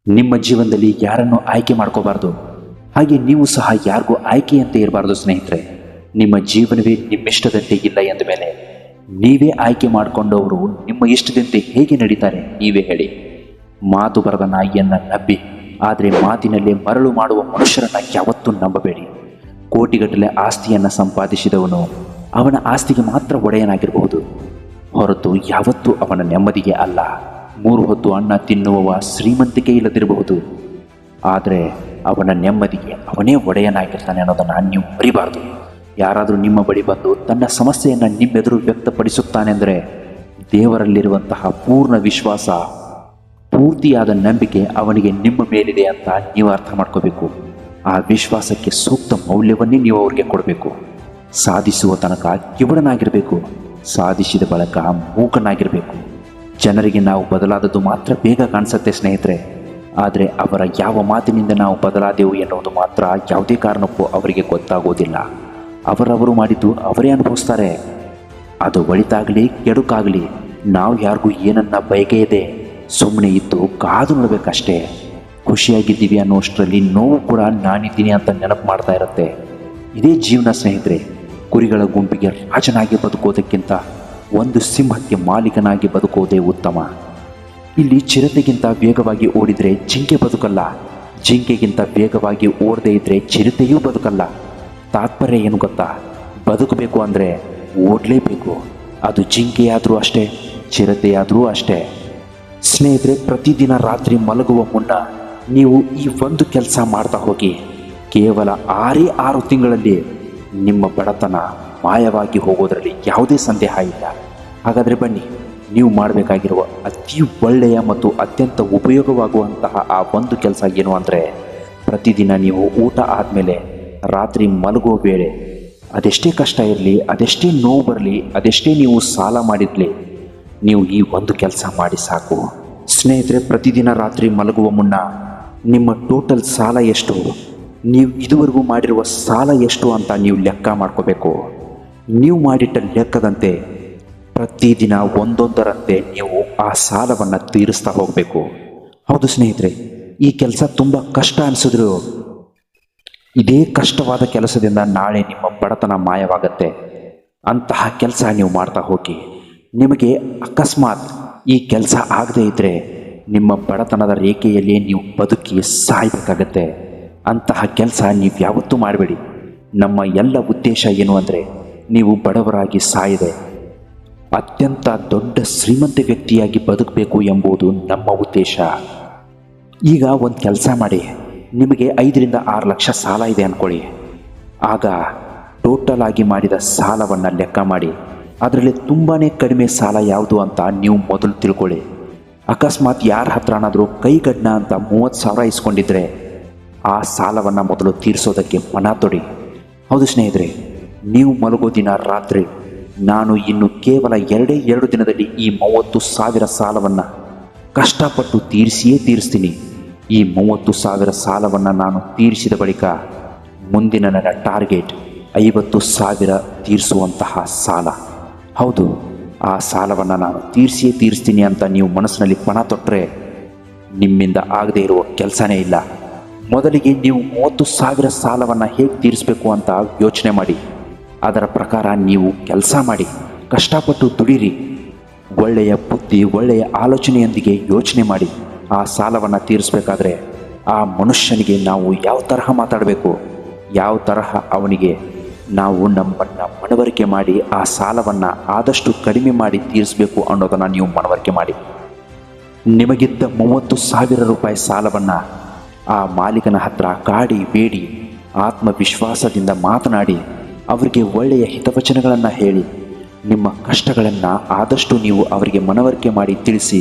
ನಿಮ್ಮ ಜೀವನದಲ್ಲಿ ಯಾರನ್ನು ಆಯ್ಕೆ ಮಾಡ್ಕೋಬಾರ್ದು, ಹಾಗೆ ನೀವು ಸಹ ಯಾರಿಗೂ ಆಯ್ಕೆಯಂತೆ ಇರಬಾರ್ದು ಸ್ನೇಹಿತರೆ. ನಿಮ್ಮ ಜೀವನವೇ ನಿಮ್ಮಿಷ್ಟದಂತೆ ಇಲ್ಲ ಎಂದ ಮೇಲೆ ನೀವೇ ಆಯ್ಕೆ ಮಾಡಿಕೊಂಡವರು ನಿಮ್ಮ ಇಷ್ಟದಂತೆ ಹೇಗೆ ನಡೀತಾರೆ ನೀವೇ ಹೇಳಿ. ಮಾತು ಬರದ ನಾಯಿಯನ್ನು ನಂಬಿ, ಆದರೆ ಮಾತಿನಲ್ಲೇ ಮರಳು ಮಾಡುವ ಮನುಷ್ಯರನ್ನು ಯಾವತ್ತೂ ನಂಬಬೇಡಿ. ಕೋಟಿಗಟ್ಟಲೆ ಆಸ್ತಿಯನ್ನು ಸಂಪಾದಿಸಿದವನು ಅವನ ಆಸ್ತಿಗೆ ಮಾತ್ರ ಒಡೆಯನಾಗಿರಬಹುದು ಹೊರತು ಯಾವತ್ತೂ ಅವನ ನೆಮ್ಮದಿಗೆ ಅಲ್ಲ. 3 ಹೊತ್ತು ಅನ್ನ ತಿನ್ನುವವ ಶ್ರೀಮಂತಿಕೆ ಇಲ್ಲದಿರಬಹುದು, ಆದರೆ ಅವನ ನೆಮ್ಮದಿಗೆ ಅವನೇ ಒಡೆಯನಾಗಿರ್ತಾನೆ ಅನ್ನೋದನ್ನು ನೀವು ಮರಿಬಾರ್ದು. ಯಾರಾದರೂ ನಿಮ್ಮ ಬಳಿ ಬಂದು ತನ್ನ ಸಮಸ್ಯೆಯನ್ನು ನಿಮ್ಮೆದುರು ವ್ಯಕ್ತಪಡಿಸುತ್ತಾನೆಂದರೆ ದೇವರಲ್ಲಿರುವಂತಹ ಪೂರ್ಣ ವಿಶ್ವಾಸ, ಪೂರ್ತಿಯಾದ ನಂಬಿಕೆ ಅವನಿಗೆ ನಿಮ್ಮ ಮೇಲಿದೆ ಅಂತ ನೀವು ಅರ್ಥ ಮಾಡ್ಕೋಬೇಕು. ಆ ವಿಶ್ವಾಸಕ್ಕೆ ಸೂಕ್ತ ಮೌಲ್ಯವನ್ನೇ ನೀವು ಅವ್ರಿಗೆ ಕೊಡಬೇಕು. ಸಾಧಿಸುವ ತನಕ ಕಿವುಡನಾಗಿರಬೇಕು, ಸಾಧಿಸಿದ ಬಳಿಕ ಮೂಕನಾಗಿರಬೇಕು. ಜನರಿಗೆ ನಾವು ಬದಲಾದದ್ದು ಮಾತ್ರ ಬೇಗ ಕಾಣಿಸುತ್ತೆ ಸ್ನೇಹಿತರೆ, ಆದರೆ ಅವರ ಯಾವ ಮಾತಿನಿಂದ ನಾವು ಬದಲಾದೆವು ಎನ್ನುವುದು ಮಾತ್ರ ಯಾವುದೇ ಕಾರಣಕ್ಕೂ ಅವರಿಗೆ ಗೊತ್ತಾಗೋದಿಲ್ಲ. ಅವರವರು ಮಾಡಿದ್ದು ಅವರೇ ಅನುಭವಿಸ್ತಾರೆ. ಅದು ಒಳಿತಾಗಲಿ ಕೆಡುಕಾಗಲಿ ನಾವು ಯಾರಿಗೂ ಏನನ್ನ ಬಯಕೆಯಿದೆ ಸುಮ್ಮನೆ ಇದ್ದು ಕಾದು ನೋಡಬೇಕಷ್ಟೇ. ಖುಷಿಯಾಗಿದ್ದೀವಿ ಅನ್ನೋಷ್ಟರಲ್ಲಿ ನೋವು ಕೂಡ ನಾನಿದ್ದೀನಿ ಅಂತ ನೆನಪು ಮಾಡ್ತಾ ಇರುತ್ತೆ. ಇದೇ ಜೀವನ ಸ್ನೇಹಿತರೆ. ಕುರಿಗಳ ಗುಂಪಿಗೆ ರಾಜನಾಗಿ ಬದುಕೋದಕ್ಕಿಂತ ಒಂದು ಸಿಂಹಕ್ಕೆ ಮಾಲೀಕನಾಗಿ ಬದುಕೋದೇ ಉತ್ತಮ. ಇಲ್ಲಿ ಚಿರತೆಗಿಂತ ವೇಗವಾಗಿ ಓಡಿದರೆ ಜಿಂಕೆ ಬದುಕಲ್ಲ, ಜಿಂಕೆಗಿಂತ ವೇಗವಾಗಿ ಓಡದೇ ಇದ್ದರೆ ಚಿರತೆಯೂ ಬದುಕಲ್ಲ. ತಾತ್ಪರ್ಯ ಏನು ಗೊತ್ತಾ? ಬದುಕಬೇಕು ಅಂದರೆ ಓಡಲೇಬೇಕು. ಅದು ಜಿಂಕೆಯಾದರೂ ಅಷ್ಟೇ, ಚಿರತೆಯಾದರೂ ಅಷ್ಟೇ. ಸ್ನೇಹಿತರೆ, ಪ್ರತಿದಿನ ರಾತ್ರಿ ಮಲಗುವ ಮುನ್ನ ನೀವು ಈ ಒಂದು ಕೆಲಸ ಮಾಡ್ತಾ ಹೋಗಿ. ಕೇವಲ 6 ತಿಂಗಳಲ್ಲಿ ನಿಮ್ಮ ಬಡತನ ಮಾಯವಾಗಿ ಹೋಗೋದರಲ್ಲಿ ಯಾವುದೇ ಸಂದೇಹ ಇಲ್ಲ. ಹಾಗಾದರೆ ಬನ್ನಿ, ನೀವು ಮಾಡಬೇಕಾಗಿರುವ ಅತಿ ಒಳ್ಳೆಯ ಮತ್ತು ಅತ್ಯಂತ ಉಪಯೋಗವಾಗುವಂತಹ ಆ ಒಂದು ಕೆಲಸ ಏನು ಅಂದರೆ, ಪ್ರತಿದಿನ ನೀವು ಊಟ ಆದಮೇಲೆ ರಾತ್ರಿ ಮಲಗುವ ವೇಳೆ ಅದೆಷ್ಟೇ ಕಷ್ಟ ಇರಲಿ, ಅದೆಷ್ಟೇ ನೋವು ಬರಲಿ, ಅದೆಷ್ಟೇ ನೀವು ಸಾಲ ಮಾಡಿರಲಿ, ನೀವು ಈ ಒಂದು ಕೆಲಸ ಮಾಡಿ ಸಾಕು. ಸ್ನೇಹಿತರೆ, ಪ್ರತಿದಿನ ರಾತ್ರಿ ಮಲಗುವ ಮುನ್ನ ನಿಮ್ಮ ಟೋಟಲ್ ಸಾಲ ಎಷ್ಟು, ನೀವು ಇದುವರೆಗೂ ಮಾಡಿರುವ ಸಾಲ ಎಷ್ಟು ಅಂತ ನೀವು ಲೆಕ್ಕ ಮಾಡ್ಕೋಬೇಕು. ನೀವು ಮಾಡಿಟ್ಟ ಲೆಕ್ಕದಂತೆ ಪ್ರತಿದಿನ ಒಂದೊಂದರಂತೆ ನೀವು ಆ ಸಾಲವನ್ನು ತೀರಿಸ್ತಾ ಹೋಗಬೇಕು. ಹೌದು ಸ್ನೇಹಿತರೆ, ಈ ಕೆಲಸ ತುಂಬ ಕಷ್ಟ ಅನಿಸಿದ್ರು ಇದೇ ಕಷ್ಟವಾದ ಕೆಲಸದಿಂದ ನಾಳೆ ನಿಮ್ಮ ಬಡತನ ಮಾಯವಾಗತ್ತೆ. ಅಂತಹ ಕೆಲಸ ನೀವು ಮಾಡ್ತಾ ಹೋಗಿ. ನಿಮಗೆ ಅಕಸ್ಮಾತ್ ಈ ಕೆಲಸ ಆಗದೇ ಇದ್ದರೆ ನಿಮ್ಮ ಬಡತನದ ರೇಖೆಯಲ್ಲಿ ನೀವು ಬದುಕಿ ಸಾಯಬೇಕಾಗತ್ತೆ. ಅಂತಹ ಕೆಲಸ ನೀವು ಯಾವತ್ತೂ ಮಾಡಬೇಡಿ. ನಮ್ಮ ಎಲ್ಲ ಉದ್ದೇಶ ಏನು ಅಂದರೆ, ನೀವು ಬಡವರಾಗಿ ಸಾಯದೆ ಅತ್ಯಂತ ದೊಡ್ಡ ಶ್ರೀಮಂತ ವ್ಯಕ್ತಿಯಾಗಿ ಬದುಕಬೇಕು ಎಂಬುದು ನಮ್ಮ ಉದ್ದೇಶ. ಈಗ ಒಂದು ಕೆಲಸ ಮಾಡಿ, ನಿಮಗೆ 5-6 ಲಕ್ಷ ಸಾಲ ಇದೆ ಅಂದ್ಕೊಳ್ಳಿ. ಆಗ ಟೋಟಲ್ ಆಗಿ ಮಾಡಿದ ಸಾಲವನ್ನು ಲೆಕ್ಕ ಮಾಡಿ, ಅದರಲ್ಲಿ ತುಂಬಾ ಕಡಿಮೆ ಸಾಲ ಯಾವುದು ಅಂತ ನೀವು ಮೊದಲು ತಿಳ್ಕೊಳ್ಳಿ. ಅಕಸ್ಮಾತ್ ಯಾರ ಹತ್ರನಾದರೂ ಕೈಗಡ್ನ ಅಂತ 30,000 ಇಸ್ಕೊಂಡಿದ್ರೆ ಆ ಸಾಲವನ್ನು ಮೊದಲು ತೀರಿಸೋದಕ್ಕೆ ಮನ ತೊಡಿ. ಹೌದು ಸ್ನೇಹಿತರೆ, ನೀವು ಮಲಗೋ ದಿನ ರಾತ್ರಿ ನಾನು ಇನ್ನು ಕೇವಲ 2 ದಿನದಲ್ಲಿ ಈ 30,000 ಸಾಲವನ್ನು ಕಷ್ಟಪಟ್ಟು ತೀರಿಸಿಯೇ ತೀರಿಸ್ತೀನಿ. ಈ 30,000 ಸಾಲವನ್ನು ನಾನು ತೀರಿಸಿದ ಬಳಿಕ ಮುಂದಿನ ನನ್ನ ಟಾರ್ಗೆಟ್ 50,000 ತೀರಿಸುವಂತಹ ಸಾಲ. ಹೌದು, ಆ ಸಾಲವನ್ನು ನಾನು ತೀರಿಸಿಯೇ ತೀರಿಸ್ತೀನಿ ಅಂತ ನೀವು ಮನಸ್ಸಿನಲ್ಲಿ ಪಣ ತೊಟ್ಟರೆ ನಿಮ್ಮಿಂದ ಆಗದೇ ಇರುವ ಕೆಲಸನೇ ಇಲ್ಲ. ಮೊದಲಿಗೆ ನೀವು 30,000 ಸಾಲವನ್ನು ಹೇಗೆ ತೀರಿಸಬೇಕು ಅಂತ ಯೋಚನೆ ಮಾಡಿ. ಅದರ ಪ್ರಕಾರ ನೀವು ಕೆಲಸ ಮಾಡಿ, ಕಷ್ಟಪಟ್ಟು ದುಡಿರಿ. ಒಳ್ಳೆಯ ಬುದ್ಧಿ, ಒಳ್ಳೆಯ ಆಲೋಚನೆಯೊಂದಿಗೆ ಯೋಚನೆ ಮಾಡಿ. ಆ ಸಾಲವನ್ನು ತೀರಿಸಬೇಕಾದ್ರೆ ಆ ಮನುಷ್ಯನಿಗೆ ನಾವು ಯಾವ ತರಹ ಮಾತಾಡಬೇಕು, ಯಾವ ತರಹ ಅವನಿಗೆ ನಾವು ನಮ್ಮನ್ನು ಮನವರಿಕೆ ಮಾಡಿ ಆ ಸಾಲವನ್ನು ಆದಷ್ಟು ಕಡಿಮೆ ಮಾಡಿ ತೀರಿಸಬೇಕು ಅನ್ನೋದನ್ನು ನೀವು ಮನವರಿಕೆ ಮಾಡಿ. ನಿಮಗಿದ್ದ 30,000 ರೂಪಾಯಿ ಸಾಲವನ್ನು ಆ ಮಾಲೀಕನ ಹತ್ರ ಕಾಡಿ ಬೇಡಿ ಆತ್ಮವಿಶ್ವಾಸದಿಂದ ಮಾತನಾಡಿ ಅವರಿಗೆ ಒಳ್ಳೆಯ ಹಿತವಚನಗಳನ್ನು ಹೇಳಿ ನಿಮ್ಮ ಕಷ್ಟಗಳನ್ನು ಆದಷ್ಟು ನೀವು ಅವರಿಗೆ ಮನವರಿಕೆ ಮಾಡಿ ತಿಳಿಸಿ.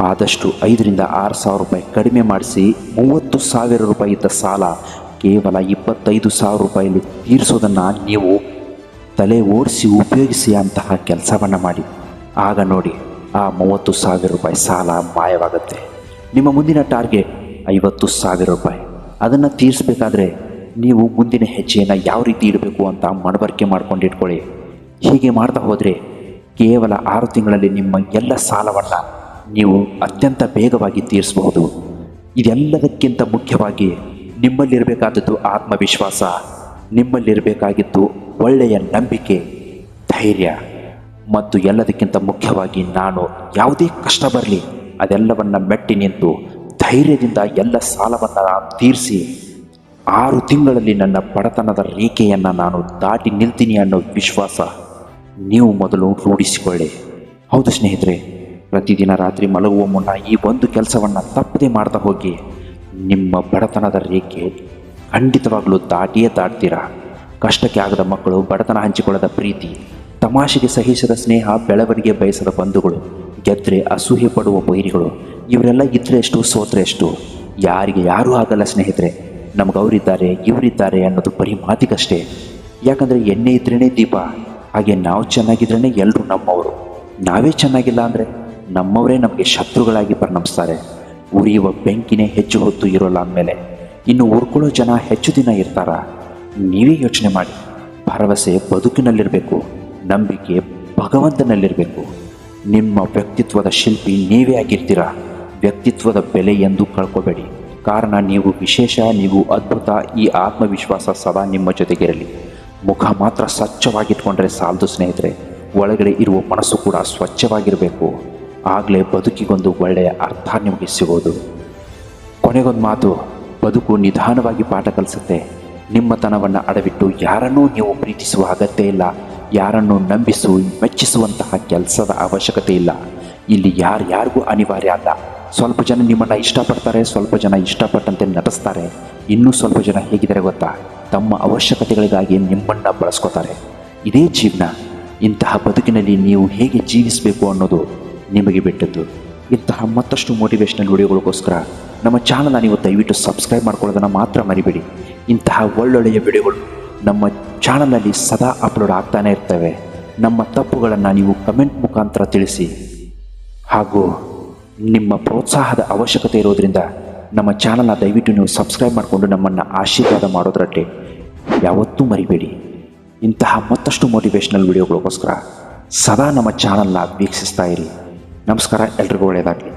ಆದಷ್ಟು 5,000-6,000 ರೂಪಾಯಿ ಕಡಿಮೆ ಮಾಡಿಸಿ 30,000 ರೂಪಾಯಿ ಇದ್ದ ಸಾಲ ಕೇವಲ 25,000 ರೂಪಾಯಿಯಲ್ಲಿ ತೀರಿಸೋದನ್ನು ನೀವು ತಲೆ ಓಡಿಸಿ ಉಪಯೋಗಿಸಿ ಅಂತಹ ಕೆಲಸವನ್ನು ಮಾಡಿ. ಆಗ ನೋಡಿ, ಆ 30,000 ರೂಪಾಯಿ ಸಾಲ ಮಾಯವಾಗುತ್ತೆ. ನಿಮ್ಮ ಮುಂದಿನ ಟಾರ್ಗೆಟ್ 50,000 ರೂಪಾಯಿ. ಅದನ್ನು ತೀರಿಸಬೇಕಾದ್ರೆ ನೀವು ಮುಂದಿನ ಹೆಜ್ಜೆಯನ್ನು ಯಾವ ರೀತಿ ಇಡಬೇಕು ಅಂತ ಮನವರಿಕೆ ಮಾಡ್ಕೊಂಡಿಟ್ಕೊಳ್ಳಿ. ಹೀಗೆ ಮಾಡ್ತಾ ಹೋದರೆ ಕೇವಲ 6 ತಿಂಗಳಲ್ಲಿ ನಿಮ್ಮ ಎಲ್ಲ ಸಾಲವನ್ನು ನೀವು ಅತ್ಯಂತ ಬೇಗವಾಗಿ ತೀರಿಸಬಹುದು. ಇದೆಲ್ಲದಕ್ಕಿಂತ ಮುಖ್ಯವಾಗಿ ನಿಮ್ಮಲ್ಲಿರಬೇಕಾದದ್ದು ಆತ್ಮವಿಶ್ವಾಸ, ನಿಮ್ಮಲ್ಲಿರಬೇಕಾಗಿದ್ದು ಒಳ್ಳೆಯ ನಂಬಿಕೆ, ಧೈರ್ಯ ಮತ್ತು ಎಲ್ಲದಕ್ಕಿಂತ ಮುಖ್ಯವಾಗಿ ನಾನು ಯಾವುದೇ ಕಷ್ಟ ಬರಲಿ ಅದೆಲ್ಲವನ್ನು ಮೆಟ್ಟಿ ನಿಂತು ಧೈರ್ಯದಿಂದ ಎಲ್ಲ ಸಾಲವನ್ನು ತೀರಿಸಿ 6 ತಿಂಗಳಲ್ಲಿ ನನ್ನ ಬಡತನದ ರೇಖೆಯನ್ನು ನಾನು ದಾಟಿ ನಿಲ್ತೀನಿ ಅನ್ನೋ ವಿಶ್ವಾಸ ನೀವು ಮೊದಲು ರೂಢಿಸಿಕೊಳ್ಳಿ. ಹೌದು ಸ್ನೇಹಿತರೆ, ಪ್ರತಿದಿನ ರಾತ್ರಿ ಮಲಗುವ ಮುನ್ನ ಈ ಒಂದು ಕೆಲಸವನ್ನು ತಪ್ಪದೇ ಮಾಡ್ತಾ ಹೋಗಿ. ನಿಮ್ಮ ಬಡತನದ ರೇಖೆ ಖಂಡಿತವಾಗಲೂ ದಾಟಿಯೇ ದಾಟ್ತೀರಾ. ಕಷ್ಟಕ್ಕೆ ಆಗದ ಮಕ್ಕಳು, ಬಡತನ ಹಂಚಿಕೊಳ್ಳದ ಪ್ರೀತಿ, ತಮಾಷೆಗೆ ಸಹಿಸದ ಸ್ನೇಹ, ಬೆಳವಣಿಗೆ ಬಯಸದ ಬಂಧುಗಳು, ಗೆದ್ದರೆ ಅಸೂಹೆ ಪಡುವ ವೈರಿಗಳು, ಇವರೆಲ್ಲ ಇದ್ರೆ ಎಷ್ಟು ಸೋತ್ರೆ ಎಷ್ಟು. ಯಾರಿಗೆ ಯಾರೂ ಆಗಲ್ಲ ಸ್ನೇಹಿತರೆ. ನಮ್ಗೆ ಅವರಿದ್ದಾರೆ ಇವರಿದ್ದಾರೆ ಅನ್ನೋದು ಬರೀ ಮಾತಿಗಷ್ಟೇ. ಯಾಕಂದರೆ ಎಣ್ಣೆ ಇದ್ರೇ ದೀಪ, ಹಾಗೆ ನಾವು ಚೆನ್ನಾಗಿದ್ರೇ ಎಲ್ಲರೂ ನಮ್ಮವರು. ನಾವೇ ಚೆನ್ನಾಗಿಲ್ಲ ಅಂದರೆ ನಮ್ಮವರೇ ನಮಗೆ ಶತ್ರುಗಳಾಗಿ ಪರಿಣಮಿಸ್ತಾರೆ. ಉರಿಯುವ ಬೆಂಕಿನೇ ಹೆಚ್ಚು ಹೊತ್ತು ಇರೋಲ್ಲ ಅಂದಮೇಲೆ ಇನ್ನು ಉರ್ಕೊಳ್ಳೋ ಜನ ಹೆಚ್ಚು ದಿನ ಇರ್ತಾರ? ನೀವೇ ಯೋಚನೆ ಮಾಡಿ. ಭರವಸೆ ಬದುಕಿನಲ್ಲಿರಬೇಕು, ನಂಬಿಕೆ ಭಗವಂತನಲ್ಲಿರಬೇಕು. ನಿಮ್ಮ ವ್ಯಕ್ತಿತ್ವದ ಶಿಲ್ಪಿ ನೀವೇ ಆಗಿರ್ತೀರ. ವ್ಯಕ್ತಿತ್ವದ ಬೆಲೆ ಎಂದು ಕಳ್ಕೋಬೇಡಿ. ಕಾರಣ ನೀವು ವಿಶೇಷ, ನೀವು ಅದ್ಭುತ. ಈ ಆತ್ಮವಿಶ್ವಾಸ ಸದಾ ನಿಮ್ಮ ಜೊತೆಗಿರಲಿ. ಮುಖ ಮಾತ್ರ ಸ್ವಚ್ಛವಾಗಿಟ್ಕೊಂಡ್ರೆ ಸಾಲದು ಸ್ನೇಹಿತರೆ, ಒಳಗಡೆ ಇರುವ ಮನಸ್ಸು ಕೂಡ ಸ್ವಚ್ಛವಾಗಿರಬೇಕು. ಆಗಲೇ ಬದುಕಿಗೊಂದು ಒಳ್ಳೆಯ ಅರ್ಥ ನಿಮಗೆ ಸಿಗೋದು. ಕೊನೆಗೊಂದು ಮಾತು, ಬದುಕು ನಿಧಾನವಾಗಿ ಪಾಠ ಕಲಿಸುತ್ತೆ. ನಿಮ್ಮತನವನ್ನು ಅಡವಿಟ್ಟು ಯಾರನ್ನೂ ನೀವು ಪ್ರೀತಿಸುವ ಅಗತ್ಯ ಇಲ್ಲ. ಯಾರನ್ನೂ ಮೆಚ್ಚಿಸುವಂತಹ ಕೆಲಸದ ಅವಶ್ಯಕತೆ ಇಲ್ಲ. ಇಲ್ಲಿ ಯಾರಿಗೂ ಅನಿವಾರ್ಯ ಅಲ್ಲ. ಸ್ವಲ್ಪ ಜನ ನಿಮ್ಮನ್ನು ಇಷ್ಟಪಡ್ತಾರೆ, ಸ್ವಲ್ಪ ಜನ ಇಷ್ಟಪಟ್ಟಂತೆ ನಟಿಸ್ತಾರೆ, ಇನ್ನೂ ಸ್ವಲ್ಪ ಜನ ಹೇಗಿದ್ದಾರೆ ಗೊತ್ತಾ, ತಮ್ಮ ಅವಶ್ಯಕತೆಗಳಿಗಾಗಿ ನಿಮ್ಮನ್ನು ಬಳಸ್ಕೋತಾರೆ. ಇದೇ ಜೀವನ. ಇಂತಹ ಬದುಕಿನಲ್ಲಿ ನೀವು ಹೇಗೆ ಜೀವಿಸಬೇಕು ಅನ್ನೋದು ನಿಮಗೆ ಬಿಟ್ಟದ್ದು. ಇಂತಹ ಮತ್ತಷ್ಟು ಮೋಟಿವೇಶ್ನಲ್ ವಿಡಿಯೋಗಳಿಗೋಸ್ಕರ ನಮ್ಮ ಚಾನಲ್ನ ನೀವು ದಯವಿಟ್ಟು ಸಬ್ಸ್ಕ್ರೈಬ್ ಮಾಡ್ಕೊಳ್ಳೋದನ್ನು ಮಾತ್ರ ಮರಿಬೇಡಿ. ಇಂತಹ ಒಳ್ಳೊಳ್ಳೆಯ ವಿಡಿಯೋಗಳು ನಮ್ಮ ಚಾನಲ್ನಲ್ಲಿ ಸದಾ ಅಪ್ಲೋಡ್ ಆಗ್ತಾನೆ ಇರ್ತವೆ. ನಮ್ಮ ತಪ್ಪುಗಳನ್ನು ನೀವು ಕಮೆಂಟ್ ಮುಖಾಂತರ ತಿಳಿಸಿ. ಹಾಗೂ ನಿಮ್ಮ ಪ್ರೋತ್ಸಾಹದ ಅವಶ್ಯಕತೆ ಇರೋದರಿಂದ ನಮ್ಮ ಚಾನಲ್ನ ದಯವಿಟ್ಟು ನೀವು ಸಬ್ಸ್ಕ್ರೈಬ್ ಮಾಡಿಕೊಂಡು ನಮ್ಮನ್ನು ಆಶೀರ್ವಾದ ಮಾಡೋದ್ರಲ್ಲಿ ಯಾವತ್ತೂ ಮರಿಬೇಡಿ. ಇಂತಹ ಮತ್ತಷ್ಟು ಮೋಟಿವೇಶ್ನಲ್ ವಿಡಿಯೋಗಳಿಗೋಸ್ಕರ ಸದಾ ನಮ್ಮ ಚಾನಲ್ನ ವೀಕ್ಷಿಸ್ತಾ ಇರಿ. ನಮಸ್ಕಾರ, ಎಲ್ರಿಗೂ ಒಳ್ಳೆಯದಾಗಲಿ.